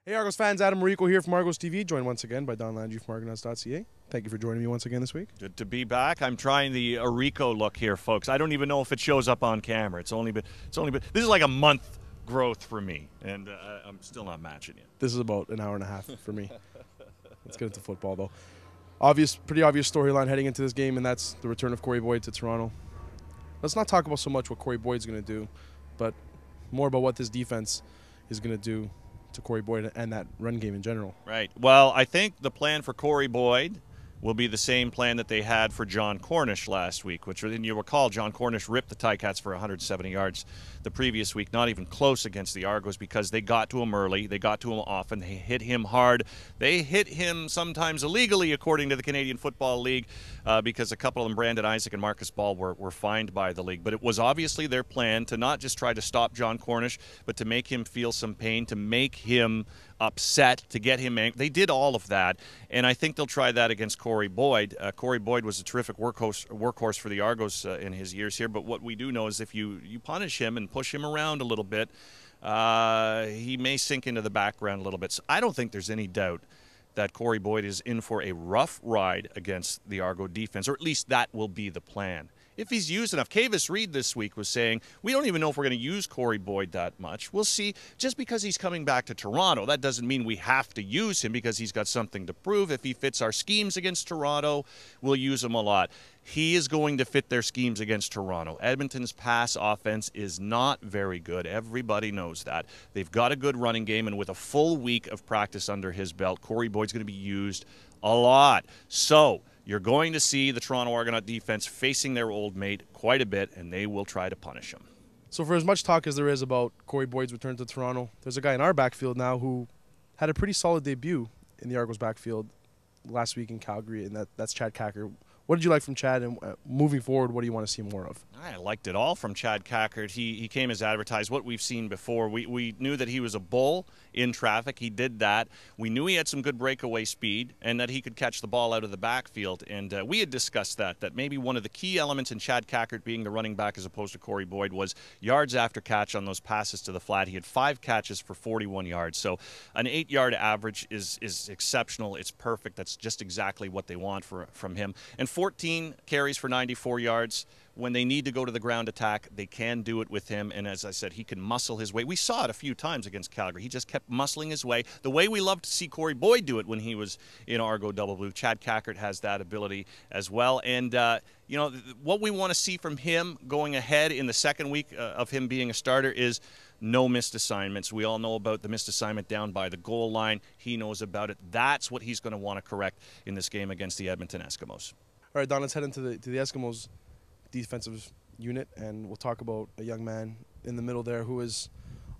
Hey Argos fans, Adam Orrico here from Argos TV, joined once again by Don Landry from Argonauts.ca. Thank you for joining me once again this week. Good to be back. I'm trying the Orrico look here, folks. I don't even know if it shows up on camera. It's only been this is like a month growth for me, and I'm still not matching it. This is about an hour and a half for me. Let's get into football though. Pretty obvious storyline heading into this game, and that's the return of Cory Boyd to Toronto. Let's not talk about so much what Cory Boyd's going to do, but more about what this defense is going to do to Cory Boyd and that run game in general. Right. Well, I think the plan for Cory Boyd will be the same plan that they had for John Cornish last week, which, and you recall, John Cornish ripped the Ticats for 170 yards the previous week, not even close against the Argos, because they got to him early, they got to him often, they hit him hard. They hit him sometimes illegally, according to the Canadian Football League, because a couple of them, Brandon Isaac and Marcus Ball, were fined by the league. But it was obviously their plan to not just try to stop John Cornish, but to make him feel some pain, to make him upset, to get him angry. They did all of that, and I think they'll try that against Cory Boyd. Cory Boyd was a terrific workhorse for the Argos in his years here, but what we do know is if you punish him and push him around a little bit, he may sink into the background a little bit. So I don't think there's any doubt that Cory Boyd is in for a rough ride against the Argo defense, or at least that will be the plan. If he's used enough. Kavis Reed this week was saying, we don't even know if we're going to use Cory Boyd that much. We'll see. Just because he's coming back to Toronto, that doesn't mean we have to use him because he's got something to prove. If he fits our schemes against Toronto, we'll use him a lot. He is going to fit their schemes against Toronto. Edmonton's pass offense is not very good. Everybody knows that. They've got a good running game, and with a full week of practice under his belt, Cory Boyd's going to be used a lot. So you're going to see the Toronto Argonaut defense facing their old mate quite a bit, and they will try to punish him. So for as much talk as there is about Cory Boyd's return to Toronto, there's a guy in our backfield now who had a pretty solid debut in the Argos backfield last week in Calgary, and that's Chad Kackert. What did you like from Chad, and moving forward, what do you want to see more of? I liked it all from Chad Kackert. He came as advertised. What we've seen before, we knew that he was a bull in traffic. He did that. We knew he had some good breakaway speed and that he could catch the ball out of the backfield. And we had discussed that maybe one of the key elements in Chad Kackert being the running back as opposed to Cory Boyd was yards after catch on those passes to the flat. He had 5 catches for 41 yards. So an 8-yard average is exceptional. It's perfect. That's just exactly what they want from him. And 14 carries for 94 yards. When they need to go to the ground attack, they can do it with him. And as I said, he can muscle his way. We saw it a few times against Calgary. He just kept muscling his way. The way we loved to see Cory Boyd do it when he was in Argo Double Blue, Chad Kackert has that ability as well. And, you know, what we want to see from him going ahead in the second week of him being a starter is no missed assignments. We all know about the missed assignment down by the goal line. He knows about it. That's what he's going to want to correct in this game against the Edmonton Eskimos. All right, Don, let's head into the Eskimos defensive unit, and we'll talk about a young man in the middle there who is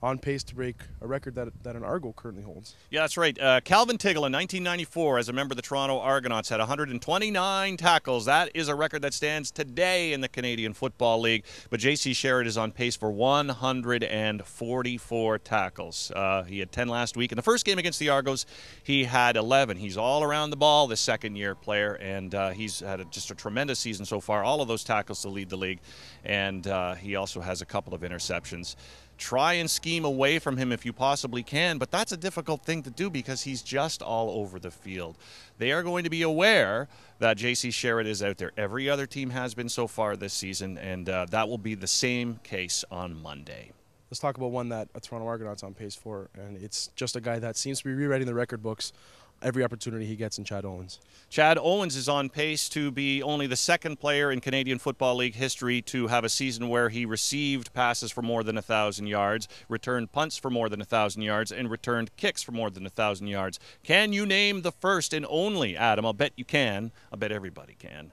on pace to break a record that an Argo currently holds. Yeah, that's right. Calvin Tiggle in 1994, as a member of the Toronto Argonauts, had 129 tackles. That is a record that stands today in the Canadian Football League. But J.C. Sherritt is on pace for 144 tackles. He had 10 last week. In the first game against the Argos, he had 11. He's all around the ball, this second-year player, and he's had just a tremendous season so far. All of those tackles to lead the league, and he also has a couple of interceptions. Try and scheme away from him if you possibly can, but that's a difficult thing to do because he's just all over the field. They are going to be aware that J.C. Sherritt is out there. Every other team has been so far this season, and that will be the same case on Monday. Let's talk about one that a Toronto Argonaut's on pace for, and it's just a guy that seems to be rewriting the record books every opportunity he gets in Chad Owens. Chad Owens is on pace to be only the second player in Canadian Football League history to have a season where he received passes for more than 1,000 yards, returned punts for more than 1,000 yards, and returned kicks for more than 1,000 yards. Can you name the first and only, Adam? I'll bet you can. I'll bet everybody can.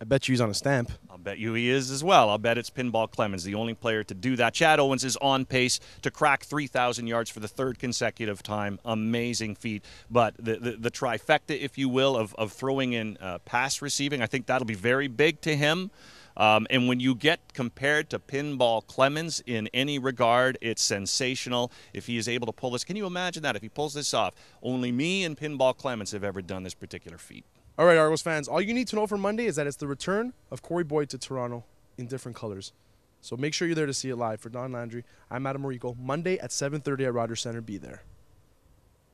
I bet you he's on a stamp. I'll bet you he is as well. I'll bet it's Pinball Clemens, the only player to do that. Chad Owens is on pace to crack 3,000 yards for the 3rd consecutive time. Amazing feat. But the trifecta, if you will, of throwing in pass receiving, I think that'll be very big to him. And when you get compared to Pinball Clemens in any regard, it's sensational if he is able to pull this. Can you imagine that? If he pulls this off, only me and Pinball Clemens have ever done this particular feat. All right, Argos fans, all you need to know for Monday is that it's the return of Cory Boyd to Toronto in different colors. So make sure you're there to see it live. For Don Landry, I'm Adam Orrico. Monday at 7:30 at Rogers Centre. Be there.